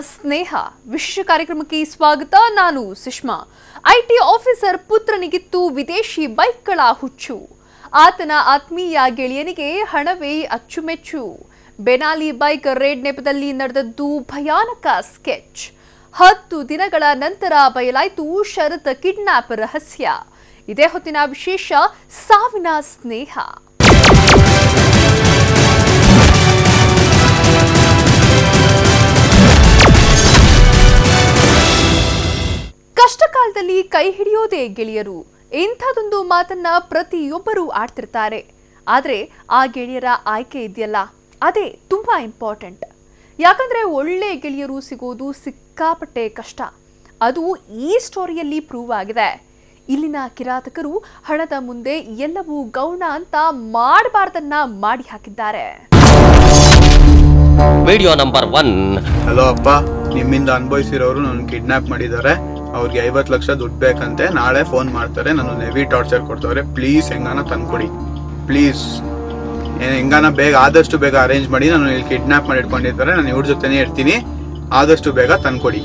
ಸ್ನೇಹ ವಿಶೇಷ ಕಾರ್ಯಕ್ರಮಕ್ಕೆ ಸ್ವಾಗತ. ನಾನು ಸುಷ್ಮಾ. ಐಟಿ ಆಫೀಸರ್ ಪುತ್ರನಿಗಿತ್ತು ವಿದೇಶಿ ಬೈಕ್ಗಳ ಹುಚ್ಚು. ಆತನ ಆತ್ಮೀಯ ಗೆಳೆಯನಿಗೆ ಹಣವೇ ಅಚ್ಚುಮೆಚ್ಚು. ಬೆನಾಲಿ ಬೈಕ್ ರೇಡ್ ನೆಪದಲ್ಲಿ ನಡೆದದ್ದು ಭಯಾನಕ ಸ್ಕೆಚ್. 10 ದಿನಗಳ ನಂತರ ಬಯಲಾಯಿತು ಶರತ್ ಕಿಡ್ನಾಪ್ ರಹಸ್ಯ. ಇದೇ ಹೊತ್ತಿನ ವಿಶೇಷ ಸಾವಿನ ಸ್ನೇಹ. ಕಷ್ಟಕಾಲದಲ್ಲಿ ಕೈ ಹಿಡಿಯೋದೇ ಗೆಳೆಯರು. ಇಂಥದೊಂದು ಮಾತನ್ನ ಪ್ರತಿಯೊಬ್ಬರೂ ಆಡ್ತಿರ್ತಾರೆ. ಆದರೆ ಆ ಗೆಳೆಯರ ಆಯ್ಕೆ ಇದೆಯಲ್ಲ, ಅದೇ ತುಂಬಾ ಇಂಪಾರ್ಟೆಂಟ್. ಯಾಕಂದ್ರೆ ಒಳ್ಳೆ ಗೆಳೆಯರು ಸಿಗೋದು ಸಿಕ್ಕಾಪಟ್ಟೆ ಕಷ್ಟ. ಅದು ಈ ಸ್ಟೋರಿಯಲ್ಲಿ ಪ್ರೂವ್ ಆಗಿದೆ. ಇಲ್ಲಿನ ಕಿರಾತಕರು ಹಣದ ಮುಂದೆ ಎಲ್ಲವೂ ಗೌಣ ಅಂತ ಮಾಡಬಾರ್ದನ್ನ ಮಾಡಿ ಹಾಕಿದ್ದಾರೆ. Video number 1. ಹಲೋ ಅಪ್ಪ, ನಿಮ್ಮಿಂದ ಅನುಭವಿಸಿರೋರು ನನ್ನ ಕಿಡ್ನಾಪ್ ಮಾಡಿದ್ದಾರೆ. ಅವ್ರಿಗೆ 50 ಲಕ್ಷ ದುಡ್ಡು ಬೇಕಂತೆ. ನಾಳೆ ಫೋನ್ ಮಾಡ್ತಾರೆ, ನಾನು ಹೆವಿ ಟಾರ್ಚರ್ ಕೊಡ್ತವ್ರೆ. ಪ್ಲೀಸ್ ಹೆಂಗಾನ ತಂದ್ಕೊಡಿ. ಪ್ಲೀಸ್ ಹೆಂಗಾನ ಬೇಗ, ಆದಷ್ಟು ಬೇಗ ಅರೇಂಜ್ ಮಾಡಿ. ನಾನು ಇಲ್ಲಿ ಕಿಡ್ನಾಪ್ ಮಾಡಿ ಇಟ್ಕೊಂಡಿದ್ದಾರೆ. ನಾನು ಇವ್ರ ಜೊತೆನೇ ಇರ್ತೀನಿ. ಆದಷ್ಟು ಬೇಗ ತಂದ್ಕೊಡಿ.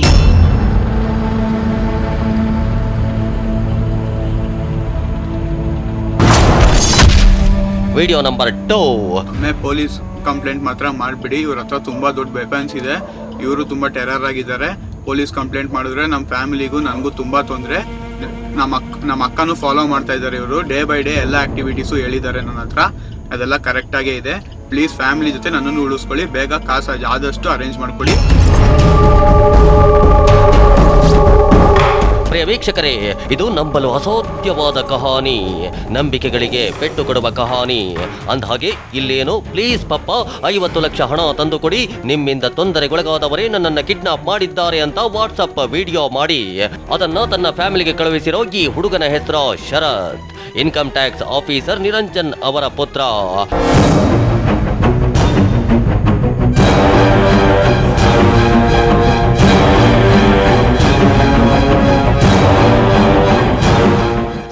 Video number 2. ಒಮ್ಮೆ ಪೊಲೀಸ್ ಕಂಪ್ಲೇಂಟ್ ಮಾತ್ರ ಮಾಡಿಬಿಡಿ. ಇವ್ರ ಹತ್ರ ತುಂಬಾ ದೊಡ್ಡ ವೆಪನ್ಸ್ ಇದೆ. ಇವರು ತುಂಬಾ ಟೆರರ್ ಆಗಿದ್ದಾರೆ. ಪೊಲೀಸ್ ಕಂಪ್ಲೇಂಟ್ ಮಾಡಿದ್ರೆ ನಮ್ಮ ಫ್ಯಾಮಿಲಿಗೂ ನನಗೂ ತುಂಬಾ ತೊಂದರೆ. ನಮ್ಮ ಅಕ್ಕನೂ ಫಾಲೋ ಮಾಡ್ತಾ ಇದ್ದಾರೆ ಇವರು. ಡೇ ಬೈ ಡೇ ಎಲ್ಲ ಆಕ್ಟಿವಿಟೀಸು ಹೇಳಿದ್ದಾರೆ ನನ್ನ ಹತ್ರ. ಅದೆಲ್ಲ ಕರೆಕ್ಟಾಗೇ ಇದೆ. ಪ್ಲೀಸ್ ಫ್ಯಾಮಿಲಿ ಜೊತೆ ನನ್ನನ್ನು ಉಳಿಸ್ಕೊಳ್ಳಿ. ಬೇಗ ಕಾಸು ಆದಷ್ಟು ಅರೇಂಜ್ ಮಾಡ್ಕೊಳ್ಳಿ. ಪ್ರಿಯ ವೀಕ್ಷಕರೇ, ಇದು ನಂಬಲು ಅಸಾಧ್ಯವಾದ ಕಹಾನಿ, ನಂಬಿಕೆಗಳಿಗೆ ಪೆಟ್ಟು ಕೊಡುವ ಕಹಾನಿ. ಅಂದಹಾಗೆ ಇಲ್ಲೇನು, ಪ್ಲೀಸ್ ಪಪ್ಪ 50 ಲಕ್ಷ ಹಣ ತಂದು ಕೊಡಿ, ನಿಮ್ಮಿಂದ ತೊಂದರೆಗೊಳಗಾದವರೇ ನನ್ನನ್ನು ಕಿಡ್ನಾಪ್ ಮಾಡಿದ್ದಾರೆ ಅಂತ ವಾಟ್ಸಪ್ ವಿಡಿಯೋ ಮಾಡಿ ಅದನ್ನ ತನ್ನ ಫ್ಯಾಮಿಲಿಗೆ ಕಳುಹಿಸಿರೋ ಈ ಹುಡುಗನ ಹೆಸರು ಶರತ್. ಇನ್ಕಮ್ ಟ್ಯಾಕ್ಸ್ ಆಫೀಸರ್ ನಿರಂಜನ್ ಅವರ ಪುತ್ರ.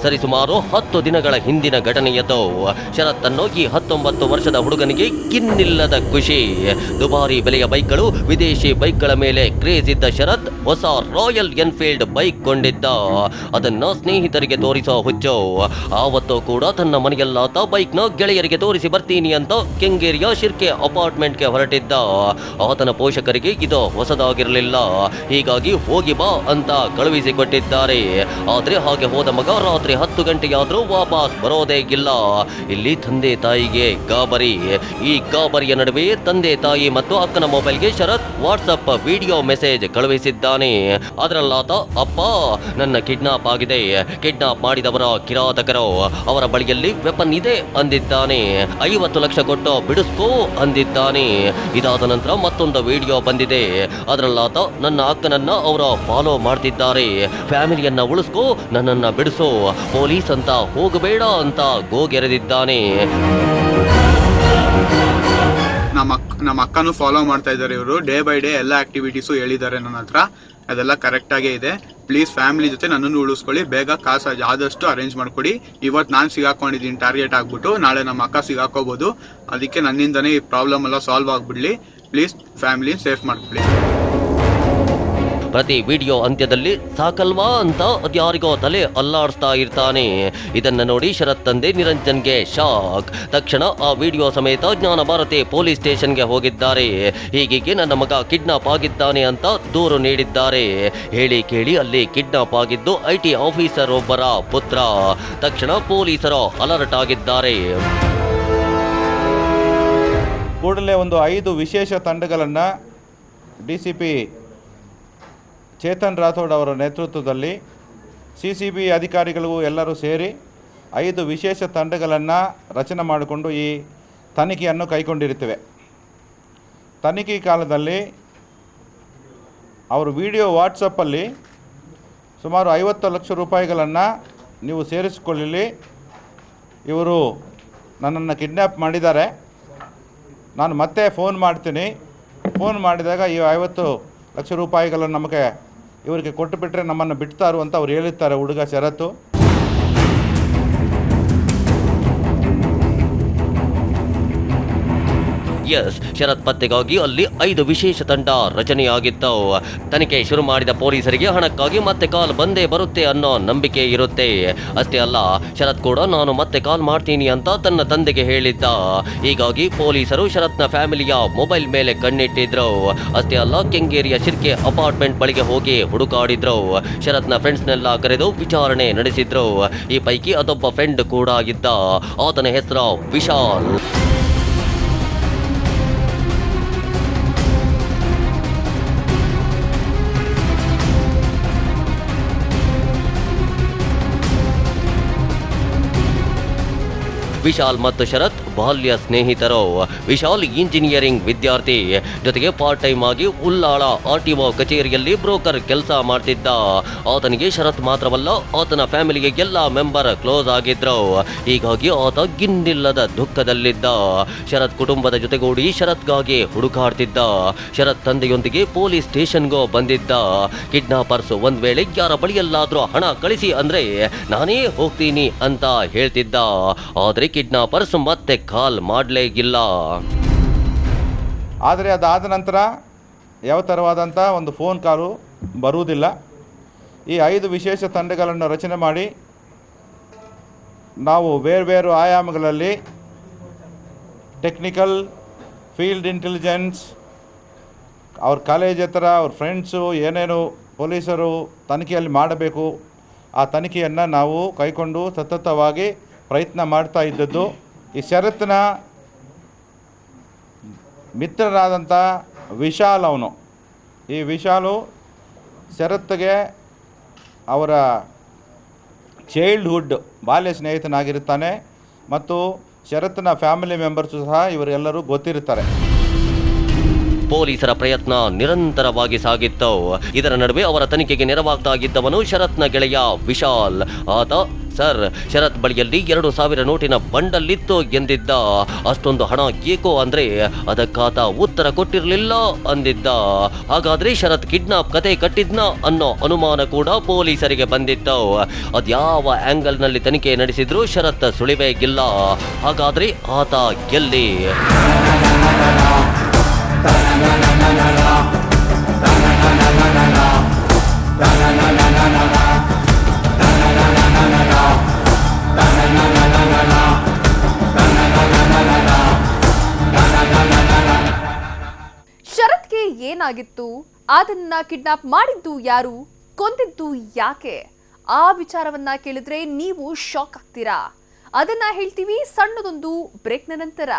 ಸರಿಸುಮಾರು 10 ದಿನಗಳ ಹಿಂದಿನ ಘಟನೆಯದು. ಶರತ್ ಅನ್ನೋ ಈ 19 ವರ್ಷದ ಹುಡುಗನಿಗೆ ಕಿನ್ನಿಲ್ಲದ ಖುಷಿ. ದುಬಾರಿ ಬೆಲೆಯ ಬೈಕ್ಗಳು, ವಿದೇಶಿ ಬೈಕ್ಗಳ ಮೇಲೆ ಕ್ರೇಜ್ ಇದ್ದ ಶರತ್ ಹೊಸ ರಾಯಲ್ ಎನ್ಫೀಲ್ಡ್ ಬೈಕ್ ಕೊಂಡಿದ್ದ. ಅದನ್ನ ಸ್ನೇಹಿತರಿಗೆ ತೋರಿಸೋ ಹುಚ್ಚು. ಆವತ್ತೂ ಕೂಡ ತನ್ನ ಮನೆಯಲ್ಲಾತ ಬೈಕ್ನ ಗೆಳೆಯರಿಗೆ ತೋರಿಸಿ ಬರ್ತೀನಿ ಅಂತ ಕೆಂಗೇರಿಯ ಶಿರ್ಕೆ ಅಪಾರ್ಟ್ಮೆಂಟ್ಗೆ ಹೊರಟಿದ್ದ. ಆತನ ಪೋಷಕರಿಗೆ ಇದು ಹೊಸದಾಗಿರಲಿಲ್ಲ. ಹೀಗಾಗಿ ಹೋಗಿ ಬಾ ಅಂತ ಕಳುಹಿಸಿಕೊಟ್ಟಿದ್ದಾರೆ. ಆದ್ರೆ ಹಾಗೆ ಹೋದ ಮಗ ರಾತ್ರಿ 10 ಗಂಟೆಯಾದ್ರೂ ವಾಪಸ್ ಬರೋದೇ ಇಲ್ಲ. ಇಲ್ಲಿ ತಂದೆ ತಾಯಿಗೆ ಗಾಬರಿ. ಈ ಗಾಬರಿಯ ನಡುವೆ ತಂದೆ ತಾಯಿ ಮತ್ತು ಅಕ್ಕನ ಮೊಬೈಲ್ಗೆ ಶರತ್ ವಾಟ್ಸಪ್ ವಿಡಿಯೋ ಮೆಸೇಜ್ ಕಳುಹಿಸಿದ್ದಾನೆ. ಅದರಲ್ಲಾತ, ಅಪ್ಪ ನನ್ನ ಕಿಡ್ನಾಪ್ ಆಗಿದೆ, ಕಿಡ್ನಾಪ್ ಮಾಡಿದವರ ಕಿರಾತಕರು, ಅವರ ಬಳಿಯಲ್ಲಿ ವೆಪನ್ ಇದೆ ಅಂದಿದ್ದಾನೆ. 50 ಲಕ್ಷ ಕೊಟ್ಟು ಬಿಡಿಸ್ಕೋ ಅಂದಿದ್ದಾನೆ. ಇದಾದ ನಂತರ ಮತ್ತೊಂದು ವಿಡಿಯೋ ಬಂದಿದೆ. ಅದರಲ್ಲಾತ, ನನ್ನ ಅಕ್ಕನನ್ನ ಅವರ ಫಾಲೋ ಮಾಡ್ತಿದ್ದಾರೆ, ಫ್ಯಾಮಿಲಿಯನ್ನ ಉಳಿಸ್ಕೋ, ನನ್ನನ್ನ ಬಿಡಿಸೋ, ಪೊಲೀಸ್ ಅಂತ ಹೋಗಬೇಡ ಅಂತ ಗೋಗೆರೆದಿದ್ದಾನೆ. ನಮ್ಮ ಅಕ್ಕನೂ ಫಾಲೋ ಮಾಡ್ತಾ ಇದ್ದಾರೆ ಇವರು. ಡೇ ಬೈ ಡೇ ಎಲ್ಲ ಆಕ್ಟಿವಿಟೀಸು ಹೇಳಿದ್ದಾರೆ ನನ್ನ ಹತ್ರ. ಅದೆಲ್ಲ ಕರೆಕ್ಟಾಗೇ ಇದೆ. ಪ್ಲೀಸ್ ಫ್ಯಾಮಿಲಿ ಜೊತೆ ನನ್ನನ್ನು ಉಳಿಸ್ಕೊಳ್ಳಿ. ಬೇಗ ಕಾಸು ಆದಷ್ಟು ಅರೇಂಜ್ ಮಾಡ್ಕೊಡಿ. ಇವತ್ತು ನಾನು ಸಿಗಾಕೊಂಡಿದ್ದೀನಿ ಟಾರ್ಗೆಟ್ ಆಗ್ಬಿಟ್ಟು. ನಾಳೆ ನಮ್ಮ ಅಕ್ಕ ಸಿಗಾಕೋಬೋದು. ಅದಕ್ಕೆ ನನ್ನಿಂದನೇ ಈ ಪ್ರಾಬ್ಲಮ್ ಎಲ್ಲ ಸಾಲ್ವ್ ಆಗಿಬಿಡ್ಲಿ. ಪ್ಲೀಸ್ ಫ್ಯಾಮಿಲಿ ಸೇಫ್ ಮಾಡ್ಕೊಳ್ಳಿ. ಪ್ರತಿ ವಿಡಿಯೋ ಅಂತ್ಯದಲ್ಲಿ ಸಾಕಲ್ವಾ ಅಂತ ಅದ್ಯಾರಿಗೋ ತಲೆ ಅಲ್ಲಾಡಿಸ್ತಾ ಇರ್ತಾನೆ. ಇದನ್ನ ನೋಡಿ ಶರತ್ ತಂದೆ ನಿರಂಜನ್ಗೆ ಶಾಕ್. ತಕ್ಷಣ ಆ ವಿಡಿಯೋ ಸಮೇತ ಜ್ಞಾನ ಭಾರತಿ ಪೊಲೀಸ್ ಸ್ಟೇಷನ್ಗೆ ಹೋಗಿದ್ದಾರೆ. ಹೀಗೆ ನನ್ನ ಮಗ ಕಿಡ್ನಾಪ್ ಆಗಿದ್ದಾನೆ ಅಂತ ದೂರು ನೀಡಿದ್ದಾರೆ. ಹೇಳಿ ಕೇಳಿ ಅಲ್ಲಿ ಕಿಡ್ನಾಪ್ ಆಗಿದ್ದು ಐಟಿ ಆಫೀಸರ್ ಒಬ್ಬರ ಪುತ್ರ. ತಕ್ಷಣ ಪೊಲೀಸರು ಅಲರ್ಟ್ ಆಗಿದ್ದಾರೆ. ಕೂಡಲೇ ಒಂದು 5 ವಿಶೇಷ ತಂಡಗಳನ್ನು ಡಿಸಿಪಿ ಚೇತನ್ ರಾಥೋಡ್ ಅವರ ನೇತೃತ್ವದಲ್ಲಿ ಸಿಸಿಬಿ ಅಧಿಕಾರಿಗಳು ಎಲ್ಲರೂ ಸೇರಿ 5 ವಿಶೇಷ ತಂಡಗಳನ್ನು ರಚನೆ ಮಾಡಿಕೊಂಡು ಈ ತನಿಖೆಯನ್ನು ಕೈಗೊಂಡಿರುತ್ತವೆ. ತನಿಖೆ ಕಾಲದಲ್ಲಿ ಅವರು ವಿಡಿಯೋ ವಾಟ್ಸಪ್ಪಲ್ಲಿ ಸುಮಾರು 50 ಲಕ್ಷ ರೂಪಾಯಿಗಳನ್ನು ನೀವು ಸೇರಿಸಿಕೊಳ್ಳಲಿ, ಇವರು ನನ್ನನ್ನು ಕಿಡ್ನ್ಯಾಪ್ ಮಾಡಿದ್ದಾರೆ, ನಾನು ಮತ್ತೆ ಫೋನ್ ಮಾಡ್ತೀನಿ, ಫೋನ್ ಮಾಡಿದಾಗ ಈ 50 ಲಕ್ಷ ರೂಪಾಯಿಗಳನ್ನು ನಮಗೆ ಇವರಿಗೆ ಕೊಟ್ಟು ಬಿಟ್ಟರೆ ನಮ್ಮನ್ನು ಬಿಡ್ತಾರು ಅಂತ ಅವ್ರು ಹೇಳಿರ್ತಾರೆ ಹುಡುಗ ಶರತ್ತು. ಎಸ್, ಶರತ್ ಪತ್ತೆಗಾಗಿ ಅಲ್ಲಿ 5 ವಿಶೇಷ ತಂಡ ರಚನೆಯಾಗಿತ್ತು. ತನಿಖೆ ಶುರು ಮಾಡಿದ ಪೊಲೀಸರಿಗೆ ಹಣಕ್ಕಾಗಿ ಮತ್ತೆ ಕಾಲ್ ಬಂದೇ ಬರುತ್ತೆ ಅನ್ನೋ ನಂಬಿಕೆ ಇರುತ್ತೆ. ಅಷ್ಟೇ ಅಲ್ಲ, ಶರತ್ ಕೂಡ ನಾನು ಮತ್ತೆ ಕಾಲ್ ಮಾಡ್ತೀನಿ ಅಂತ ತನ್ನ ತಂದೆಗೆ ಹೇಳಿದ್ದ. ಹೀಗಾಗಿ ಪೊಲೀಸರು ಶರತ್ನ ಫ್ಯಾಮಿಲಿಯ ಮೊಬೈಲ್ ಮೇಲೆ ಕಣ್ಣಿಟ್ಟಿದ್ರು. ಅಷ್ಟೇ ಅಲ್ಲ, ಕೆಂಗೇರಿಯ ಶಿರ್ಕೆ ಅಪಾರ್ಟ್ಮೆಂಟ್ ಬಳಿಗೆ ಹೋಗಿ ಹುಡುಕಾಡಿದ್ರು. ಶರತ್ನ ಫ್ರೆಂಡ್ಸ್ನೆಲ್ಲ ಕರೆದು ವಿಚಾರಣೆ ನಡೆಸಿದ್ರು. ಈ ಪೈಕಿ ಅದೊಬ್ಬ ಫ್ರೆಂಡ್ ಕೂಡ ಇದ್ದ. ಆತನ ಹೆಸರು ವಿಶಾಲ್. ವಿಶಾಲ್ ಮತ್ತು ಶರತ್ ಬಾಲ್ಯ ಸ್ನೇಹಿತರು. ವಿಶಾಲ್ ಇಂಜಿನಿಯರಿಂಗ್ ವಿದ್ಯಾರ್ಥಿ, ಜೊತೆಗೆ ಪಾರ್ಟ್ ಟೈಮ್ ಆಗಿ ಉಲ್ಲಾಳ RTO ಕಚೇರಿಯಲ್ಲಿ ಬ್ರೋಕರ್ ಕೆಲಸ ಮಾಡ್ತಿದ್ದ. ಆತನಿಗೆ ಶರತ್ ಮಾತ್ರವಲ್ಲ, ಆತನ ಫ್ಯಾಮಿಲಿಗೆ ಎಲ್ಲ ಮೆಂಬರ್ ಕ್ಲೋಸ್ ಆಗಿದ್ರು. ಹೀಗಾಗಿ ಆತ ಗಿನ್ನಿಲ್ಲದ ದುಃಖದಲ್ಲಿದ್ದ. ಶರತ್ ಕುಟುಂಬದ ಜೊತೆಗೂಡಿ ಶರತ್ಗಾಗಿ ಹುಡುಕಾಡ್ತಿದ್ದ. ಶರತ್ ತಂದೆಯೊಂದಿಗೆ ಪೊಲೀಸ್ ಸ್ಟೇಷನ್ಗೂ ಬಂದಿದ್ದ. ಕಿಡ್ನಾಪರ್ಸ್ ಒಂದ್ ವೇಳೆ ಯಾರ ಬಳಿಯಲ್ಲಾದ್ರೂ ಹಣ ಕಳಿಸಿ ಅಂದ್ರೆ ನಾನೇ ಹೋಗ್ತೀನಿ ಅಂತ ಹೇಳ್ತಿದ್ದ. ಆದ್ರೆ ಕಿಡ್ನಾಪರ್ಸ್ ಮತ್ತೆ ಕಾಲ್ ಮಾಡಲೇ ಇಲ್ಲ. ಆದರೆ ಅದಾದ ನಂತರ ಯಾವ ಥರವಾದಂಥ ಒಂದು ಫೋನ್ ಕಾಲು ಬರುವುದಿಲ್ಲ. ಈ 5 ವಿಶೇಷ ತಂಡಗಳನ್ನು ರಚನೆ ಮಾಡಿ ನಾವು ಬೇರೆ ಬೇರೆ ಆಯಾಮಗಳಲ್ಲಿ ಟೆಕ್ನಿಕಲ್, ಫೀಲ್ಡ್ ಇಂಟೆಲಿಜೆನ್ಸ್, ಅವ್ರ ಕಾಲೇಜ್ ಹತ್ರ ಅವ್ರ ಫ್ರೆಂಡ್ಸು ಏನೇನು ಪೊಲೀಸರು ತನಿಖೆಯಲ್ಲಿ ಮಾಡಬೇಕು ಆ ತನಿಖೆಯನ್ನು ನಾವು ಕೈಕೊಂಡು ಸತತವಾಗಿ ಪ್ರಯತ್ನ ಮಾಡ್ತಾ ಇದ್ದದ್ದು. ಈ ಶರತ್ನ ಮಿತ್ರರಾದಂಥ ವಿಶಾಲ್, ಅವನು ಈ ವಿಶಾಲು ಶರತ್ಗೆ ಅವರ ಚೈಲ್ಡ್ಹುಡ್ ಬಾಲ್ಯ ಸ್ನೇಹಿತನಾಗಿರುತ್ತಾನೆ ಮತ್ತು ಶರತ್ನ ಫ್ಯಾಮಿಲಿ ಮೆಂಬರ್ಸು ಸಹ ಇವರೆಲ್ಲರೂ ಗೊತ್ತಿರುತ್ತಾರೆ. ಪೊಲೀಸರ ಪ್ರಯತ್ನ ನಿರಂತರವಾಗಿ ಸಾಗಿತ್ತು. ಇದರ ನಡುವೆ ಅವರ ತನಿಖೆಗೆ ನೆರವಾಗ್ತಾ ಇದ್ದವನು ಶರತ್ನ ಗೆಳೆಯ ವಿಶಾಲ್. ಆತ, ಸರ್, ಶರತ್ ಬಳಿಯಲ್ಲಿ 2,000 ನೋಟಿನ ಬಂಡಲ್ಲಿತ್ತು ಎಂದಿದ್ದ. ಅಷ್ಟೊಂದು ಹಣ ಏಕೋ ಅಂದ್ರೆ ಅದಕ್ಕಾತ ಉತ್ತರ ಕೊಟ್ಟಿರಲಿಲ್ಲ ಅಂದಿದ್ದ. ಹಾಗಾದ್ರೆ ಶರತ್ ಕಿಡ್ನಾಪ್ ಕತೆ ಕಟ್ಟಿದ್ನ ಅನ್ನೋ ಅನುಮಾನ ಕೂಡ ಪೊಲೀಸರಿಗೆ ಬಂದಿತ್ತು. ಅದ್ಯಾವ ಆಂಗಲ್ ನಲ್ಲಿ ತನಿಖೆ ನಡೆಸಿದ್ರು ಶರತ್ ಸುಳಿವೇಗಿಲ್ಲ. ಹಾಗಾದ್ರೆ ಆತ ಎಲ್ಲಿ? ಶರತ್ಗೆ ಏನಾಗಿತ್ತು? ಅದನ್ನ ಕಿಡ್ನಾಪ್ ಮಾಡಿದ್ದು ಯಾರು? ಕೊಂದಿದ್ದು ಯಾಕೆ? ಆ ವಿಚಾರವನ್ನ ಕೇಳಿದ್ರೆ ನೀವು ಶಾಕ್ ಆಗ್ತೀರಾ. ಅದನ್ನ ಹೇಳ್ತೀವಿ ಸಣ್ಣದೊಂದು ಬ್ರೇಕ್ನ ನಂತರ.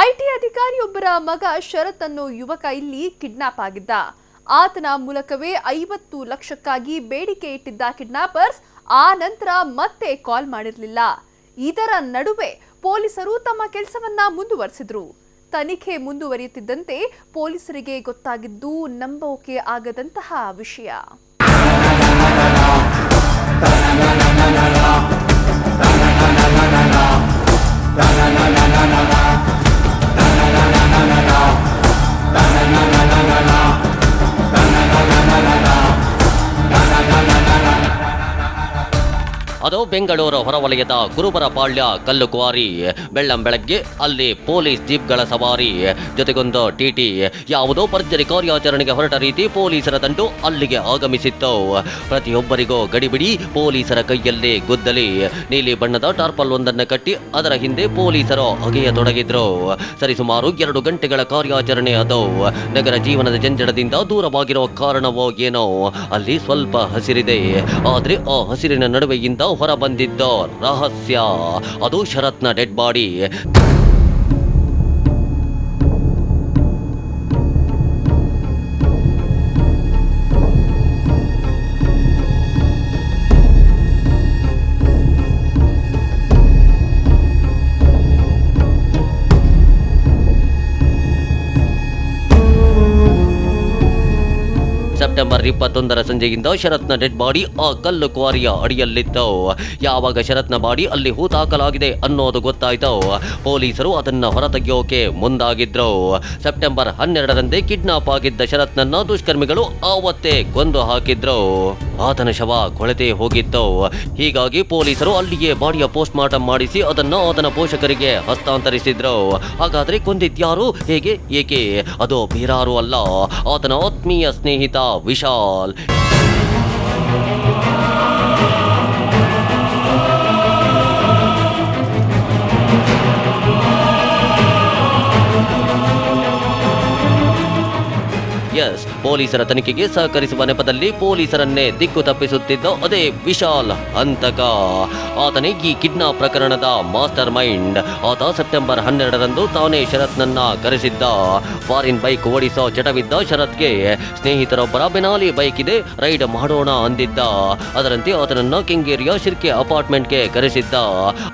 ಐಟಿ ಅಧಿಕಾರಿಯೊಬ್ಬರ ಮಗ ಶರತ್ ಅನ್ನೋ ಯುವಕ ಇಲ್ಲಿ ಕಿಡ್ನಾಪ್ ಆಗಿದ್ದ. ಆತನ ಮೂಲಕವೇ 50 ಲಕ್ಷಕ್ಕಾಗಿ ಬೇಡಿಕೆ ಇಟ್ಟಿದ್ದ ಕಿಡ್ನಾಪರ್ಸ್ ಆ ನಂತರ ಮತ್ತೆ ಕಾಲ್ ಮಾಡಿರಲಿಲ್ಲ. ಇದರ ನಡುವೆ ಪೊಲೀಸರು ತಮ್ಮ ಕೆಲಸವನ್ನ ಮುಂದುವರಿಸಿದ್ರು. ತನಿಖೆ ಮುಂದುವರಿಯುತ್ತಿದ್ದಂತೆ ಪೊಲೀಸರಿಗೆ ಗೊತ್ತಾಗಿದ್ದು ನಂಬೋಕೆ ಆಗದಂತಹ ವಿಷಯ. ಅದು ಬೆಂಗಳೂರು ಹೊರವಲಯದ ಗುರುಬರಪಾಳ್ಯ ಕಲ್ಲು ಕ್ವಾರಿ. ಬೆಳ್ಳಂಬೆಳಗ್ಗೆ ಅಲ್ಲಿ ಪೊಲೀಸ್ ಜೀಪ್ಗಳ ಸವಾರಿ, ಜೊತೆಗೊಂದು ಟಿಟಿ. ಯಾವುದೋ ಭರ್ಜರಿ ಕಾರ್ಯಾಚರಣೆಗೆ ಹೊರಟ ರೀತಿ ಪೊಲೀಸರ ದಂಡು ಅಲ್ಲಿಗೆ ಆಗಮಿಸಿತ್ತು. ಪ್ರತಿಯೊಬ್ಬರಿಗೂ ಗಡಿಬಿಡಿ, ಪೊಲೀಸರ ಕೈಯಲ್ಲಿ ಗುದ್ದಲಿ. ನೀಲಿ ಬಣ್ಣದ ಟಾರ್ಪಲ್ ಒಂದನ್ನು ಕಟ್ಟಿ ಅದರ ಹಿಂದೆ ಪೊಲೀಸರು ಅಗೆಯತೊಡಗಿದ್ರು. ಸರಿಸುಮಾರು 2 ಗಂಟೆಗಳ ಕಾರ್ಯಾಚರಣೆ ಅದು. ನಗರ ಜೀವನದ ಜಂಜಡದಿಂದ ದೂರವಾಗಿರೋ ಕಾರಣವೋ ಏನೋ ಅಲ್ಲಿ ಸ್ವಲ್ಪ ಹಸಿರಿದೆ. ಆದ್ರೆ ಆ ಹಸಿರಿನ ನಡುವೆಯಿಂದ ಹೊರ ಬಂದಿದ್ದ ರಹಸ್ಯ, ಅದು ಶರತ್ನ ಡೆಡ್ ಬಾಡಿ. ಸೆಪ್ಟೆಂಬರ್ 21ರ ಸಂಜೆಯಿಂದ ಶರತ್ನ ಡೆಡ್ ಬಾಡಿ ಆ ಕಲ್ಲು ಕ್ವಾರಿಯ ಅಡಿಯಲ್ಲಿತ್ತು. ಯಾವಾಗ ಶರತ್ನ ಬಾಡಿ ಅಲ್ಲಿ ಹೂತಾಕಲಾಗಿದೆ ಅನ್ನೋದು ಗೊತ್ತಾಯ್ತು, ಪೊಲೀಸರು ಅದನ್ನ ಹೊರತೆಗೆಯೋಕೆ ಮುಂದಾಗಿದ್ರು. ಸೆಪ್ಟೆಂಬರ್ 12ರಂದೇ ಕಿಡ್ನಾಪ್ ಆಗಿದ್ದ ಶರತ್ನನ್ನ ದುಷ್ಕರ್ಮಿಗಳು ಆವತ್ತೇ ಕೊಂದು ಹಾಕಿದ್ರು. ಆತನ ಶವ ಕೊಳೆತೇ ಹೋಗಿತ್ತು. ಹೀಗಾಗಿ ಪೊಲೀಸರು ಅಲ್ಲಿಯೇ ಬಾಡಿಯ ಪೋಸ್ಟ್ ಮಾರ್ಟಮ್ ಮಾಡಿಸಿ ಅದನ್ನ ಆತನ ಪೋಷಕರಿಗೆ ಹಸ್ತಾಂತರಿಸಿದ್ರು. ಹಾಗಾದ್ರೆ ಕೊಂದಿದ್ಯಾರು, ಹೇಗೆ, ಏಕೆ? ಅದು ಬೇರಾರು ಅಲ್ಲ, ಆತನ ಆತ್ಮೀಯ ಸ್ನೇಹಿತ ವಿಶಾಲ್. ಎಸ್, ಪೊಲೀಸರ ತನಿಖೆಗೆ ಸಹಕರಿಸುವ ನೆಪದಲ್ಲಿ ಪೊಲೀಸರನ್ನೇ ದಿಕ್ಕು ತಪ್ಪಿಸುತ್ತಿದ್ದ ಅದೇ ವಿಶಾಲ್ ಹಂತಕ. ಆತನೇ ಈ ಕಿಡ್ನಾಪ್ ಪ್ರಕರಣದ ಮಾಸ್ಟರ್ ಮೈಂಡ್. ಆತ ಸೆಪ್ಟೆಂಬರ್ 12ರಂದು ತಾನೇ ಶರತ್ನನ್ನ ಕರೆಸಿದ್ದ. ಫಾರಿನ್ ಬೈಕ್ ಓಡಿಸೋ ಚಟವಿದ್ದ ಶರತ್ಗೆ ಸ್ನೇಹಿತರೊಬ್ಬರ ಬೆನಾಲಿ ಬೈಕ್ ಇದೆ, ರೈಡ್ ಮಾಡೋಣ ಅಂದಿದ್ದ. ಅದರಂತೆ ಆತನನ್ನ ಕೆಂಗೇರಿಯ ಶಿರ್ಕೆ ಅಪಾರ್ಟ್ಮೆಂಟ್ಗೆ ಕರೆಸಿದ್ದ.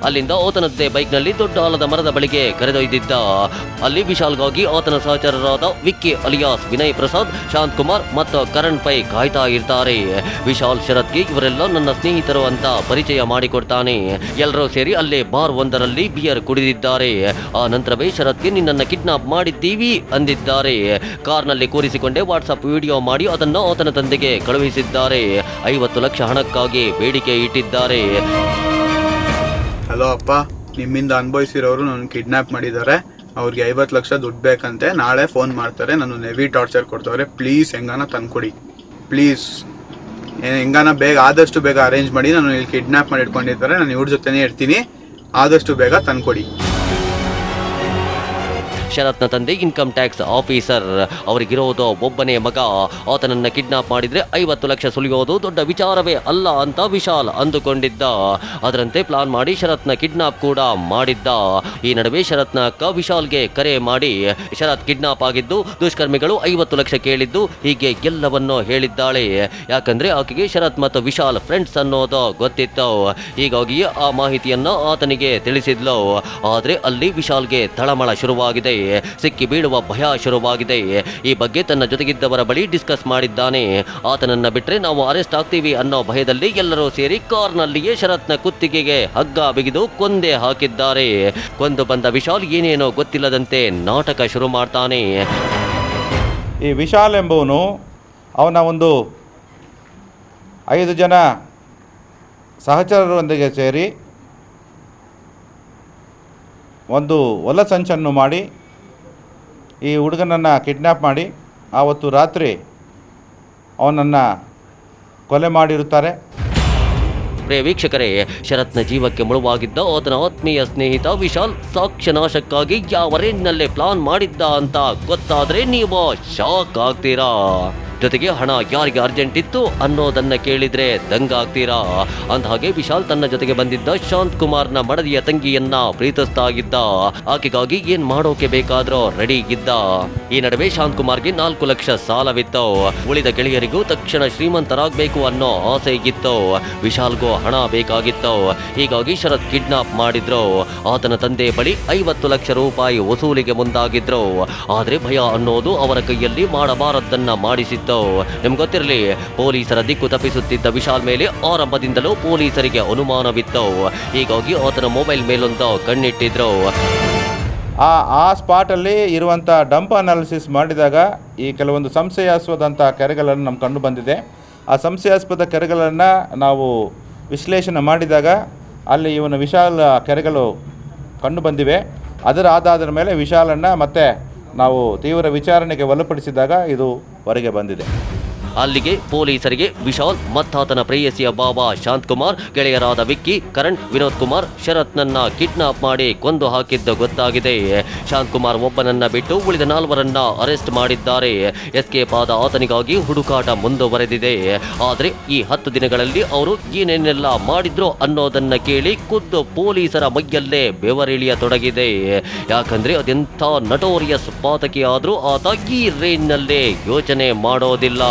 ಅಲ್ಲಿಂದ ಆತನದ್ದೇ ಬೈಕ್ನಲ್ಲಿ ದೊಡ್ಡ ಆಲದ ಮರದ ಬಳಿಗೆ ಕರೆದೊಯ್ದಿದ್ದ. ಅಲ್ಲಿ ವಿಶಾಲ್ಗಾಗಿ ಆತನ ಸಹಚರರಾದ ವಿಕ್ಕಿ ಅಲಿಯಾಸ್ ವಿನಯ್ ಪ್ರಸಾದ್, ಶಾಂತ್ ಕುಮಾರ್ ಮತ್ತು ಕರಣ್ ಪೈ ಕಾಯ್ತಾ ಇರ್ತಾರೆ. ವಿಶಾಲ್ ಶರತ್ಗೆ ಇವರೆಲ್ಲ ನನ್ನ ಸ್ನೇಹಿತರು ಅಂತ ಪರಿಚಯ ಮಾಡಿಕೊಡ್ತಾನೆ. ಎಲ್ಲರೂ ಸೇರಿ ಅಲ್ಲೇ ಬಾರ್ ಒಂದರಲ್ಲಿ ಬಿಯರ್ ಕುಡಿದಿದ್ದಾರೆ. ಆ ನಂತರವೇ ಶರತ್ಗೆ ನಿನ್ನನ್ನು ಕಿಡ್ನಾಪ್ ಮಾಡಿದ್ದೀವಿ ಅಂದಿದ್ದಾರೆ. ಕಾರ್ನಲ್ಲಿ ಕೂರಿಸಿಕೊಂಡೇ ವಾಟ್ಸಪ್ ವಿಡಿಯೋ ಮಾಡಿ ಅದನ್ನು ಆತನ ತಂದೆಗೆ ಕಳುಹಿಸಿದ್ದಾರೆ. 50 ಲಕ್ಷ ಹಣಕ್ಕಾಗಿ ಬೇಡಿಕೆ ಇಟ್ಟಿದ್ದಾರೆ. ಹಲೋ ಅಪ್ಪ, ನಿಮ್ಮಿಂದ ಅನುಭವಿಸಿರೋರು ನನ್ನ ಕಿಡ್ನಾಪ್ ಮಾಡಿದ್ದಾರೆ. ಅವ್ರಿಗೆ 50 ಲಕ್ಷ ದುಡ್ಡು ಬೇಕಂತೆ. ನಾಳೆ ಫೋನ್ ಮಾಡ್ತಾರೆ, ನಾನು ಹೆವಿ ಟಾರ್ಚರ್ ಕೊಡ್ತವ್ರೆ. ಪ್ಲೀಸ್ ಹೆಂಗಾನ ತಂದ್ಕೊಡಿ, ಪ್ಲೀಸ್ ಹೆಂಗಾನ ಬೇಗ, ಆದಷ್ಟು ಬೇಗ ಅರೇಂಜ್ ಮಾಡಿ. ನಾನು ಇಲ್ಲಿ ಕಿಡ್ನಾಪ್ ಮಾಡಿ ಇಟ್ಕೊಂಡಿರ್ತಾರೆ, ನಾನು ಇವ್ರ ಜೊತೆನೇ ಇರ್ತೀನಿ. ಆದಷ್ಟು ಬೇಗ ತಂದ್ಕೊಡಿ. ಶರತ್ನ ತಂದೆ ಇನ್ಕಮ್ ಟ್ಯಾಕ್ಸ್ ಆಫೀಸರ್. ಅವರಿಗಿರೋದು ಒಬ್ಬನೇ ಮಗ. ಆತನನ್ನ ಕಿಡ್ನಾಪ್ ಮಾಡಿದ್ರೆ 50 ಲಕ್ಷ ಸುಲಿಯೋದು ದೊಡ್ಡ ವಿಚಾರವೇ ಅಲ್ಲ ಅಂತ ವಿಶಾಲ್ ಅಂದುಕೊಂಡಿದ್ದ. ಅದರಂತೆ ಪ್ಲಾನ್ ಮಾಡಿ ಶರತ್ನ ಕಿಡ್ನಾಪ್ ಕೂಡ ಮಾಡಿದ್ದ. ಈ ನಡುವೆ ಶರತ್ನ ಅಕ್ಕ ವಿಶಾಲ್ಗೆ ಕರೆ ಮಾಡಿ ಶರತ್ ಕಿಡ್ನಾಪ್ ಆಗಿದ್ದು, ದುಷ್ಕರ್ಮಿಗಳು 50 ಲಕ್ಷ ಕೇಳಿದ್ದು, ಹೀಗೆ ಎಲ್ಲವನ್ನೂ ಹೇಳಿದ್ದಾಳೆ. ಯಾಕಂದ್ರೆ ಆಕೆಗೆ ಶರತ್ ಮತ್ತು ವಿಶಾಲ್ ಫ್ರೆಂಡ್ಸ್ ಅನ್ನೋದು ಗೊತ್ತಿತ್ತು. ಹೀಗಾಗಿಯೇ ಆ ಮಾಹಿತಿಯನ್ನ ಆತನಿಗೆ ತಿಳಿಸಿದ್ಲು. ಆದ್ರೆ ಅಲ್ಲಿ ವಿಶಾಲ್ಗೆ ತಳಮಳ ಶುರುವಾಗಿದೆ. ಸಿಕ್ಕಿ ಬೀಳುವ ಭಯ ಶುರುವಾಗಿದೆ. ಈ ಬಗ್ಗೆ ತನ್ನ ಜೊತೆಗಿದ್ದವರ ಬಳಿ ಡಿಸ್ಕಸ್ ಮಾಡಿದ್ದಾನೆ. ಆತನನ್ನ ಬಿಟ್ರೆ ನಾವು ಅರೆಸ್ಟ್ ಆಗ್ತೀವಿ ಅನ್ನೋ ಭಯದಲ್ಲಿ ಎಲ್ಲರೂ ಸೇರಿ ಕಾರ್ನಲ್ಲಿಯೇ ಶರತ್ನ ಕುತ್ತಿಗೆಗೆ ಹಗ್ಗ ಬಿಗಿದು ಕೊಂದೇ ಹಾಕಿದ್ದಾರೆ. ಕೊಂದು ಬಂದ ವಿಶಾಲ್ ಏನೇನೋ ಗೊತ್ತಿಲ್ಲದಂತೆ ನಾಟಕ ಶುರು ಮಾಡ್ತಾನೆ. ಈ ವಿಶಾಲ್ ಎಂಬುವನು ಅವನ ಒಂದು 5 ಜನ ಸಹಚರರೊಂದಿಗೆ ಸೇರಿ ಒಂದು ಒಲಸಂಚನ್ನು ಮಾಡಿ ಈ ಹುಡುಗನನ್ನು ಕಿಡ್ನ್ಯಾಪ್ ಮಾಡಿ ಆವತ್ತು ರಾತ್ರಿ ಅವನನ್ನು ಕೊಲೆ ಮಾಡಿರುತ್ತಾರೆ. ಪ್ರಿಯ ವೀಕ್ಷಕರೇ, ಶರತ್ನ ಜೀವಕ್ಕೆ ಮುಳುವಾಗಿದ್ದ ಆತನ ಆತ್ಮೀಯ ಸ್ನೇಹಿತ ವಿಶಾಲ್ ಸಾಕ್ಷ್ಯನಾಶಕ್ಕಾಗಿ ಯಾವ ರೇಂಜ್ನಲ್ಲೇ ಪ್ಲಾನ್ ಮಾಡಿದ್ದ ಅಂತ ಗೊತ್ತಾದರೆ ನೀವು ಶಾಕ್ ಆಗ್ತೀರಾ. ಜೊತೆಗೆ ಹಣ ಯಾರಿಗೆ ಅರ್ಜೆಂಟ್ ಇತ್ತು ಅನ್ನೋದನ್ನ ಕೇಳಿದ್ರೆ ದಂಗಾಗ್ತೀರಾ. ಅಂದಹಾಗೆ ವಿಶಾಲ್ ತನ್ನ ಜೊತೆಗೆ ಬಂದಿದ್ದ ಶಾಂತ್ ಕುಮಾರ್ನ ಮಡದಿಯ ತಂಗಿಯನ್ನ ಪ್ರೀತಿಸ್ತಾ ಇದ್ದ. ಆಕೆಗಾಗಿ ಏನ್ ಮಾಡೋಕೆ ಬೇಕಾದ್ರೂ ರೆಡಿ ಇದ್ದ. ಈ ನಡುವೆ ಶಾಂತ್ ಕುಮಾರ್ಗೆ 4 ಲಕ್ಷ ಸಾಲವಿತ್ತು. ಉಳಿದ ಗೆಳೆಯರಿಗೂ ತಕ್ಷಣ ಶ್ರೀಮಂತರಾಗಬೇಕು ಅನ್ನೋ ಆಸೆ ಇತ್ತು. ವಿಶಾಲ್ಗೂ ಹಣ ಬೇಕಾಗಿತ್ತು. ಹೀಗಾಗಿ ಶರತ್ ಕಿಡ್ನಾಪ್ ಮಾಡಿದ್ರು. ಆತನ ತಂದೆ ಬಳಿ 50 ಲಕ್ಷ ರೂಪಾಯಿ ವಸೂಲಿಗೆ ಮುಂದಾಗಿದ್ರು. ಆದ್ರೆ ಭಯ ಅನ್ನೋದು ಅವರ ಕೈಯಲ್ಲಿ ಮಾಡಬಾರದನ್ನ ಮಾಡಿಸಿತ್ತು. ನಿಮ್ಗೆ ಗೊತ್ತಿರಲಿ, ಪೊಲೀಸರ ದಿಕ್ಕು ತಪ್ಪಿಸುತ್ತಿದ್ದ ವಿಶಾಲ್ ಮೇಲೆ ಆರಂಭದಿಂದಲೂ ಪೊಲೀಸರಿಗೆ ಅನುಮಾನವಿತ್ತು. ಹೀಗಾಗಿ ಆತನ ಮೊಬೈಲ್ ಮೇಲೊಂದು ಕಣ್ಣಿಟ್ಟಿದ್ರು. ಆ ಸ್ಪಾಟಲ್ಲಿ ಇರುವಂಥ ಡಂಪ್ ಅನಾಲಿಸಿಸ್ ಮಾಡಿದಾಗ ಈ ಕೆಲವೊಂದು ಸಂಶಯಾಸ್ಪದಂಥ ಕೆರೆಗಳನ್ನು ನಮ್ಗೆ ಕಂಡು ಬಂದಿದೆ. ಆ ಸಂಶಯಾಸ್ಪದ ಕೆರೆಗಳನ್ನು ನಾವು ವಿಶ್ಲೇಷಣೆ ಮಾಡಿದಾಗ ಅಲ್ಲಿ ಇವನ ವಿಶಾಲ್ ಕೆರೆಗಳು ಕಂಡು ಬಂದಿವೆ. ಅದರ ಆಧಾರದ ಮೇಲೆ ವಿಶಾಲನ್ನು ಮತ್ತೆ ನಾವು ತೀವ್ರ ವಿಚಾರಣೆಗೆ ಒಳಪಡಿಸಿದಾಗ ಇದು ಹೊರಗೆ ಬಂದಿದೆ. ಅಲ್ಲಿಗೆ ಪೊಲೀಸರಿಗೆ ವಿಶಾಲ್ ಮತ್ತಾತನ ಪ್ರೇಯಸಿಯ ಬಾಬಾ ಶಾಂತ್ ಕುಮಾರ್, ಗೆಳೆಯರಾದ ವಿಕ್ಕಿ, ಕರಣ್, ವಿನೋದ್ ಕುಮಾರ್ ಶರತ್ನನ್ನ ಕಿಡ್ನಾಪ್ ಮಾಡಿ ಕೊಂದು ಹಾಕಿದ್ದು ಗೊತ್ತಾಗಿದೆ. ಶಾಂತ್ ಕುಮಾರ್ ಒಬ್ಬನನ್ನ ಬಿಟ್ಟು ಉಳಿದ 4 ಅರೆಸ್ಟ್ ಮಾಡಿದ್ದಾರೆ. ಎಸ್ಕೇಪ್ ಆದ ಆತನಿಗಾಗಿ ಹುಡುಕಾಟ ಮುಂದುವರೆದಿದೆ. ಆದರೆ ಈ 10 ದಿನಗಳಲ್ಲಿ ಅವರು ಏನೇನೆಲ್ಲ ಮಾಡಿದ್ರು ಅನ್ನೋದನ್ನ ಕೇಳಿ ಖುದ್ದು ಪೊಲೀಸರ ಮೈಯಲ್ಲೇ ಬೆವರಿಳಿಯತೊಡಗಿದೆ. ಯಾಕಂದ್ರೆ ಅದೆಂಥ ನಟೋರಿಯಸ್ ಪಾತಕಿ ಆದ್ರೂ ಆತ ಈ ರೇಂಜ್ನಲ್ಲೇ ಯೋಚನೆ ಮಾಡೋದಿಲ್ಲ.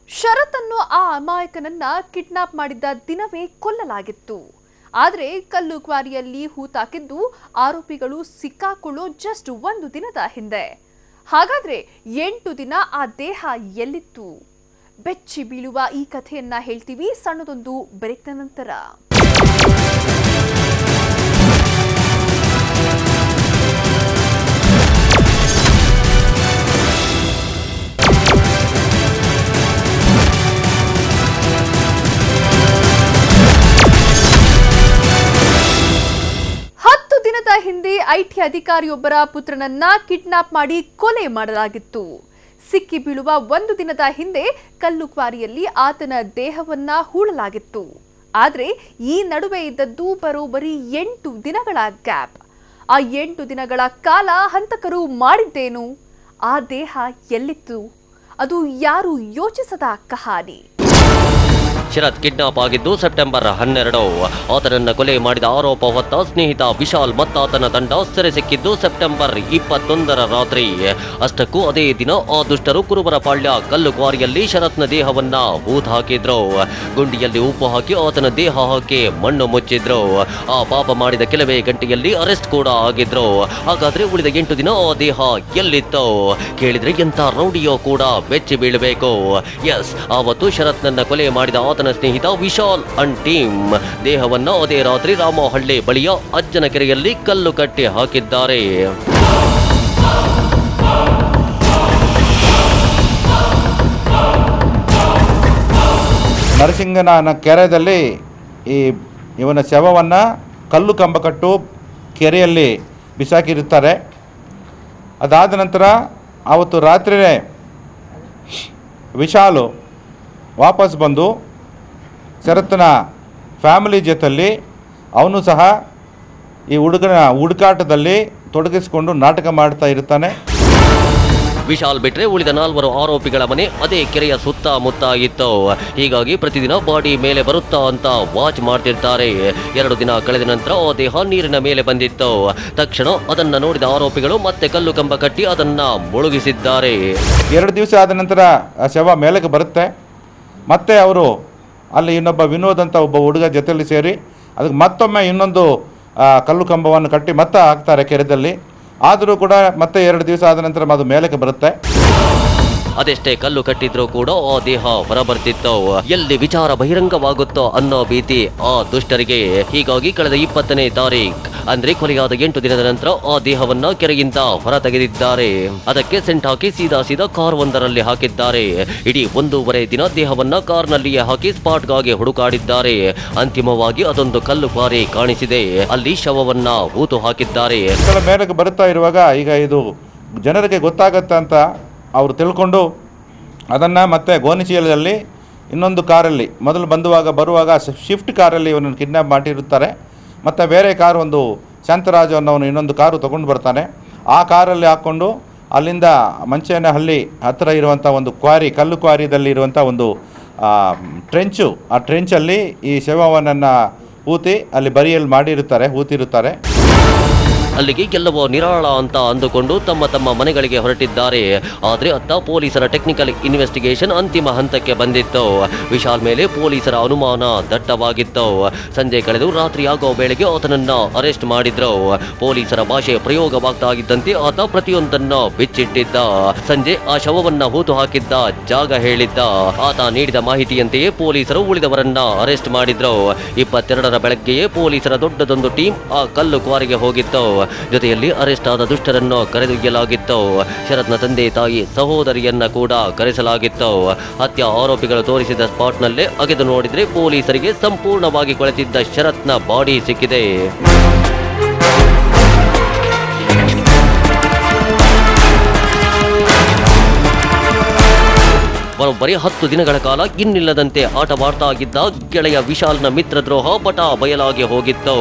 ಶರತ್ ಅನ್ನು ಆ ಪುತ್ರನನ್ನ ಕಿಡ್ನಾಪ್ ಮಾಡಿದ್ದ ದಿನವೇ ಕೊಲ್ಲಲಾಗಿತ್ತು. ಆದರೆ ಕಲ್ಲು ಕ್ವಾರಿಯಲ್ಲಿ ಹೂತಾಕಿದ್ದು ಆರೋಪಿಗಳು ಸಿಕ್ಕಾಕೊಳ್ಳೋ ಜಸ್ಟ್ 1 ದಿನದ ಹಿಂದೆ. ಹಾಗಾದ್ರೆ 8 ದಿನ ಆ ದೇಹ ಎಲ್ಲಿತ್ತು? ಬೆಚ್ಚಿ ಬೀಳುವ ಈ ಕಥೆಯನ್ನ ಹೇಳ್ತೀವಿ ಸಣ್ಣದೊಂದು ಬ್ರೇಕ್ನ ನಂತರ. ಹಿಂದೆ ಐಟಿ ಅಧಿಕಾರಿಯೊಬ್ಬರ ಪುತ್ರನನ್ನ ಕಿಡ್ನಾಪ್ ಮಾಡಿ ಕೊಲೆ ಮಾಡಲಾಗಿತ್ತು. ಸಿಕ್ಕಿ ಬೀಳುವ 1 ದಿನದ ಹಿಂದೆ ಕಲ್ಲು ಕ್ವಾರಿಯಲ್ಲಿ ಆತನ ದೇಹವನ್ನ ಹೂಳಲಾಗಿತ್ತು. ಆದರೆ ಈ ನಡುವೆ ಇದ್ದದ್ದು ಬರೋಬ್ಬರಿ 8 ದಿನಗಳ ಗ್ಯಾಪ್. ಆ 8 ದಿನಗಳ ಕಾಲ ಹಂತಕರು ಮಾಡಿದ್ದೇನು? ಆ ದೇಹ ಎಲ್ಲಿತ್ತು? ಅದು ಯಾರು ಯೋಚಿಸದ ಕಹಾನಿ. ಶರತ್ ಕಿಡ್ನಾಪ್ ಆಗಿದ್ದು ಸೆಪ್ಟೆಂಬರ್ 12. ಆತನನ್ನ ಕೊಲೆ ಮಾಡಿದ ಆರೋಪ ಹೊತ್ತ ಸ್ನೇಹಿತ ವಿಶಾಲ್ ಮತ್ತಾತನ ತಂಡ ಸೆರೆ ಸಿಕ್ಕಿದ್ದು ಸೆಪ್ಟೆಂಬರ್ 21 ರಾತ್ರಿ. ಅಷ್ಟಕ್ಕೂ ಅದೇ ದಿನ ಆ ದುಷ್ಟರು ಕುರುಬರಪಾಳ್ಯ ಕಲ್ಲು ಕ್ವಾರಿಯಲ್ಲಿ ಶರತ್ನ ದೇಹವನ್ನ ಹೂತು ಹಾಕಿದ್ರು. ಗುಂಡಿಯಲ್ಲಿ ಉಪ್ಪು ಹಾಕಿ ಆತನ ದೇಹ ಹಾಕಿ ಮಣ್ಣು ಮುಚ್ಚಿದ್ರು. ಆ ಪಾಪ ಮಾಡಿದ ಕೆಲವೇ ಗಂಟೆಯಲ್ಲಿ ಅರೆಸ್ಟ್ ಕೂಡ ಆಗಿದ್ರು. ಹಾಗಾದ್ರೆ ಉಳಿದ 8 ದಿನ ಆ ದೇಹ ಎಲ್ಲಿತ್ತು? ಕೇಳಿದ್ರೆ ಎಂತ ರೌಡಿಯೋ ಕೂಡ ಬೆಚ್ಚಿ ಬೀಳಬೇಕು. ಎಸ್, ಆವತ್ತು ಶರತ್ನನ್ನ ಕೊಲೆ ಮಾಡಿದ ಆತನ ಸ್ನೇಹಿತ ವಿಶಾಲ್ ಅಂಡ್ ಟೀಮ್ ದೇಹವನ್ನ ಅದೇ ರಾತ್ರಿ ರಾಮಹಳ್ಳಿ ಬಳಿಯ ಅಜ್ಜನ ಕೆರೆಯಲ್ಲಿ ಕಲ್ಲು ಕಟ್ಟಿ ಹಾಕಿದ್ದಾರೆ. ನರಸಿಂಗನ ಕೆರೆಯಲ್ಲಿ ಇವನ ಶವವನ್ನು ಕಲ್ಲು ಕಂಬ ಕಟ್ಟು ಕೆರೆಯಲ್ಲಿ ಬಿಸಾಕಿರುತ್ತಾರೆ. ಅದಾದ ನಂತರ ಆವತ್ತು ರಾತ್ರಿಯೇ ವಿಶಾಲು ವಾಪಸ್ ಬಂದು ಶರತ್ನ ಫ್ಯಾಮಿಲಿ ಜೊತೆಯಲ್ಲಿ ಅವನು ಸಹ ಈ ಹುಡುಗನ ಹುಡುಕಾಟದಲ್ಲಿ ತೊಡಗಿಸಿಕೊಂಡು ನಾಟಕ ಮಾಡ್ತಾ ಇರ್ತಾನೆ. ವಿಶಾಲ್ ಬಿಟ್ರೆ ಉಳಿದ 4 ಆರೋಪಿಗಳ ಮನೆ ಅದೇ ಕೆರೆಯ ಸುತ್ತಮುತ್ತ ಇತ್ತು. ಹೀಗಾಗಿ ಪ್ರತಿದಿನ ಬಾಡಿ ಮೇಲೆ ಬರುತ್ತಾ ಅಂತ ವಾಚ್ ಮಾಡ್ತಿರ್ತಾರೆ. 2 ದಿನ ಕಳೆದ ನಂತರ ಆ ದೇಹ ನೀರಿನ ಮೇಲೆ ಬಂದಿತ್ತು. ತಕ್ಷಣ ಅದನ್ನ ನೋಡಿದ ಆರೋಪಿಗಳು ಮತ್ತೆ ಕಲ್ಲು ಕಂಬ ಕಟ್ಟಿ ಅದನ್ನ ಮುಳುಗಿಸಿದ್ದಾರೆ. 2 ದಿವಸ ಆದ ನಂತರ ಆ ಶವ ಮೇಲಕ್ಕೆ ಬರುತ್ತೆ. ಮತ್ತೆ ಅವರು ಅಲ್ಲಿ ಇನ್ನೊಬ್ಬ ವಿನೋದ್ ಅಂತ ಒಬ್ಬ ಹುಡುಗ ಜೊತೆಯಲ್ಲಿ ಸೇರಿ ಅದಕ್ಕೆ ಮತ್ತೊಮ್ಮೆ ಇನ್ನೊಂದು ಕಲ್ಲು ಕಂಬವನ್ನು ಕಟ್ಟಿ ಮತ್ತೆ ಹಾಕ್ತಾರೆ ಕೆರೆಯಲ್ಲಿ. ಆದರೂ ಕೂಡ ಮತ್ತೆ 2 ದಿವಸ ಆದ ನಂತರ ಅದು ಮೇಲಕ್ಕೆ ಬರುತ್ತೆ. ಅದೆಷ್ಟೇ ಕಲ್ಲು ಕಟ್ಟಿದ್ರೂ ಕೂಡ ಆ ದೇಹ ಹೊರಬರ್ತಿತ್ತು. ಎಲ್ಲಿ ವಿಚಾರ ಬಹಿರಂಗವಾಗುತ್ತೋ ಅನ್ನೋ ಭೀತಿ ಆ ದುಷ್ಟರಿಗೆ. ಹೀಗಾಗಿ ಕಳೆದ 20ನೇ ತಾರೀಖು ಅಂದ್ರೆ ಕೊಲೆಯಾದ 8 ದಿನದ ನಂತರ ಆ ದೇಹವನ್ನ ಕೆರೆಯಿಂದ ಹೊರ ತೆಗೆದಿದ್ದಾರೆ. ಅದಕ್ಕೆ ಸೆಂಟ್ ಹಾಕಿ ಸೀದಾ ಕಾರ್ ಒಂದರಲ್ಲಿ ಹಾಕಿದ್ದಾರೆ. ಇಡೀ 1.5 ದಿನ ದೇಹವನ್ನ ಕಾರ್ನಲ್ಲಿಯೇ ಹಾಕಿ ಸ್ಪಾಟ್ಗಾಗಿ ಹುಡುಕಾಡಿದ್ದಾರೆ. ಅಂತಿಮವಾಗಿ ಅದೊಂದು ಕಲ್ಲು ಕ್ವಾರಿ ಕಾಣಿಸಿದೆ. ಅಲ್ಲಿ ಶವವನ್ನ ಹೂತು ಹಾಕಿದ್ದಾರೆ. ಮೇಲಕ್ಕೆ ಬರುತ್ತಾ ಇರುವಾಗ ಈಗ ಇದು ಜನರಿಗೆ ಗೊತ್ತಾಗತ್ತೆ ಅಂತ ಅವರು ತಿಳ್ಕೊಂಡು ಅದನ್ನು ಮತ್ತೆ ಗೋಣಿಚೀಲದಲ್ಲಿ ಇನ್ನೊಂದು ಕಾರಲ್ಲಿ ಮೊದಲು ಬರುವಾಗ ಶಿಫ್ಟ್ ಕಾರಲ್ಲಿ ಇವನನ್ನು ಕಿಡ್ನಾಪ್ ಮಾಡಿರುತ್ತಾರೆ. ಮತ್ತು ಬೇರೆ ಕಾರು ಒಂದು ಶಾಂತರಾಜು ಅನ್ನೋನು ಇನ್ನೊಂದು ಕಾರು ತೊಗೊಂಡು ಬರ್ತಾನೆ. ಆ ಕಾರಲ್ಲಿ ಹಾಕ್ಕೊಂಡು ಅಲ್ಲಿಂದ ಮಂಚೇನಹಳ್ಳಿ ಹತ್ತಿರ ಇರುವಂಥ ಒಂದು ಕ್ವಾರಿ ಕಲ್ಲು ಕ್ವಾರಿದಲ್ಲಿ ಇರುವಂಥ ಒಂದು ಟ್ರೆಂಚು, ಆ ಟ್ರೆಂಚಲ್ಲಿ ಈ ಶವವನ್ನು ಹೂತಿ ಅಲ್ಲಿ ಬರಿಯಲ್ಲಿ ಹೂತಿರುತ್ತಾರೆ. ಅಲ್ಲಿಗೆ ಎಲ್ಲವೋ ನಿರಾಳ ಅಂತ ಅಂದುಕೊಂಡು ತಮ್ಮ ಮನೆಗಳಿಗೆ ಹೊರಟಿದ್ದಾರೆ. ಆದರೆ ಅತ್ತ ಪೊಲೀಸರ ಟೆಕ್ನಿಕಲ್ ಇನ್ವೆಸ್ಟಿಗೇಷನ್ ಅಂತಿಮ ಹಂತಕ್ಕೆ ಬಂದಿತ್ತು. ವಿಶಾಲ್ ಮೇಲೆ ಪೊಲೀಸರ ಅನುಮಾನ ದಟ್ಟವಾಗಿತ್ತು. ಸಂಜೆ ಕಳೆದು ರಾತ್ರಿ ಆಗೋ ವೇಳೆಗೆ ಆತನನ್ನ ಅರೆಸ್ಟ್ ಮಾಡಿದ್ರು. ಪೊಲೀಸರ ಭಾಷೆ ಪ್ರಯೋಗವಾಗ್ತಾ ಇದ್ದಂತೆ ಆತ ಪ್ರತಿಯೊಂದನ್ನ ಬಿಚ್ಚಿಟ್ಟಿದ್ದ. ಸಂಜೆ ಆ ಶವವನ್ನ ಹೂತು ಹಾಕಿದ್ದ ಜಾಗ ಹೇಳಿದ್ದ. ಆತ ನೀಡಿದ ಮಾಹಿತಿಯಂತೆಯೇ ಪೊಲೀಸರು ಉಳಿದವರನ್ನ ಅರೆಸ್ಟ್ ಮಾಡಿದ್ರು. 22ರ ಬೆಳಗ್ಗೆಯೇ ಪೊಲೀಸರ ದೊಡ್ಡದೊಂದು ಟೀಮ್ ಆ ಕಲ್ಲು ಕ್ವಾರಿಗೆ ಹೋಗಿತ್ತು. ಜೊತೆಯಲ್ಲಿ ಅರೆಸ್ಟ್ ಆದ ದುಷ್ಟರನ್ನು ಕರೆದೊಯ್ಯಲಾಗಿತ್ತು. ಶರತ್ನ ತಂದೆ ತಾಯಿ ಸಹೋದರಿಯನ್ನ ಕೂಡ ಕರೆಸಲಾಗಿತ್ತು. ಹತ್ಯೆ ಆರೋಪಿಗಳು ತೋರಿಸಿದ ಸ್ಪಾಟ್ನಲ್ಲೇ ಅಗೆದು ನೋಡಿದ್ರೆ ಪೊಲೀಸರಿಗೆ ಸಂಪೂರ್ಣವಾಗಿ ಕೊಳೆತಿದ್ದ ಶರತ್ನ ಬಾಡಿ ಸಿಕ್ಕಿದೆ. ಬರೋಬ್ಬರಿ 10 ದಿನಗಳ ಕಾಲ ಇನ್ನಿಲ್ಲದಂತೆ ಆಟವಾಡ್ತಾ ಇದ್ದ ಗೆಳೆಯ ವಿಶಾಲ್ನ ಮಿತ್ರದ್ರೋಹ ಬಯಲಾಗಿ ಹೋಗಿತ್ತು.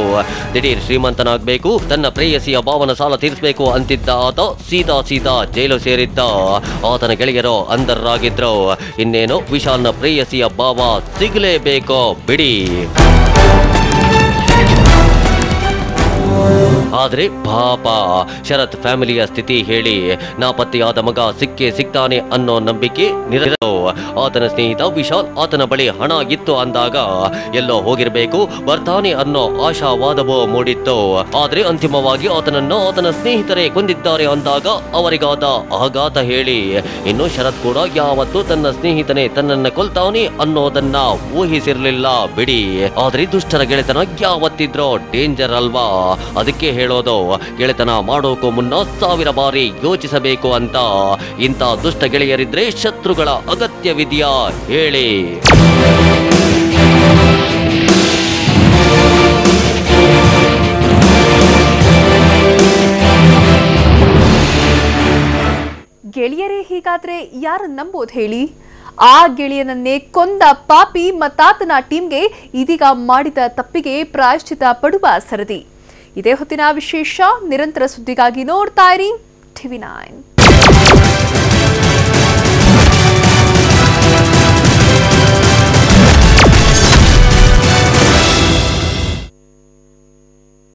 ದಿಢೀರ್ ಶ್ರೀಮಂತನಾಗಬೇಕು, ತನ್ನ ಪ್ರೇಯಸಿಯ ಭಾವನ ಸಾಲ ತೀರಿಸಬೇಕು ಅಂತಿದ್ದ ಆತ ಸೀದಾ ಜೈಲು ಸೇರಿದ್ದ. ಆತನ ಗೆಳೆಯರು ಅಂಧರಾಗಿದ್ರು. ಇನ್ನೇನು ವಿಶಾಲ್ನ ಪ್ರೇಯಸಿಯ ಭಾವ ಸಿಗಲೇಬೇಕೋ ಬಿಡಿ. ಆದ್ರೆ ಪಾಪ ಶರತ್ ಫ್ಯಾಮಿಲಿಯ ಸ್ಥಿತಿ ಹೇಳಿ ನಾಪತ್ತೆಯಾದ ಮಗ ಸಿಗ್ತಾನೆ ಅನ್ನೋ ನಂಬಿಕೆ ಆತನ ಸ್ನೇಹಿತ ವಿಶಾಲ್ ಆತನ ಬಳಿ ಹಣ ಇತ್ತು ಅಂದಾಗ ಎಲ್ಲೋ ಹೋಗಿರ್ಬೇಕು ಬರ್ತಾನೆ ಅನ್ನೋ ಆಶಾವಾದವೋ ಮೂಡಿತ್ತು. ಆದ್ರೆ ಅಂತಿಮವಾಗಿ ಆತನ ಸ್ನೇಹಿತರೇ ಕೊಂದಿದ್ದಾರೆ ಅಂದಾಗ ಅವರಿಗಾದ ಆಘಾತ ಹೇಳಿ ಇನ್ನು ಶರತ್ ಕೂಡ ಯಾವತ್ತೂ ತನ್ನ ಸ್ನೇಹಿತನೇ ತನ್ನನ್ನ ಕೊಲ್ತಾನೆ ಅನ್ನೋದನ್ನ ಊಹಿಸಿರ್ಲಿಲ್ಲ ಬಿಡಿ. ಆದ್ರೆ ದುಷ್ಟರ ಗೆಳೆತನ ಯಾವತ್ತಿದ್ರೋ ಡೇಂಜರ್ ಅಲ್ವಾ? ಅದಕ್ಕೆ ಹೇಳೋದು ಗೆಳೆತನ ಮಾಡೋಕೋ ಮುನ್ನ 1000 ಬಾರಿ ಯೋಚಿಸಬೇಕು ಅಂತ. ಇಂಥ ದುಷ್ಟ ಗೆಳೆಯರಿದ್ರೆ ಶತ್ರುಗಳ ಅಗತ್ಯವಿದೆಯಾ ಹೇಳಿ? ಗೆಳೆಯರೇ ಹೀಗಾದ್ರೆ ಯಾರನ್ನ ನಂಬೋದು ಹೇಳಿ? ಆ ಗೆಳೆಯನನ್ನೇ ಕೊಂದ ಪಾಪಿ ಮತ್ತಾತನ ಟೀಮ್ಗೆ ಇದೀಗ ಮಾಡಿದ ತಪ್ಪಿಗೆ ಪ್ರಾಯಶ್ಚಿತ ಪಡುವ ಸರದಿ. ಇದೇ ಹೊತ್ತಿನ ವಿಶೇಷ. ನಿರಂತರ ಸುದ್ದಿಗಾಗಿ ನೋಡ್ತಾ ಇರಿ TV9.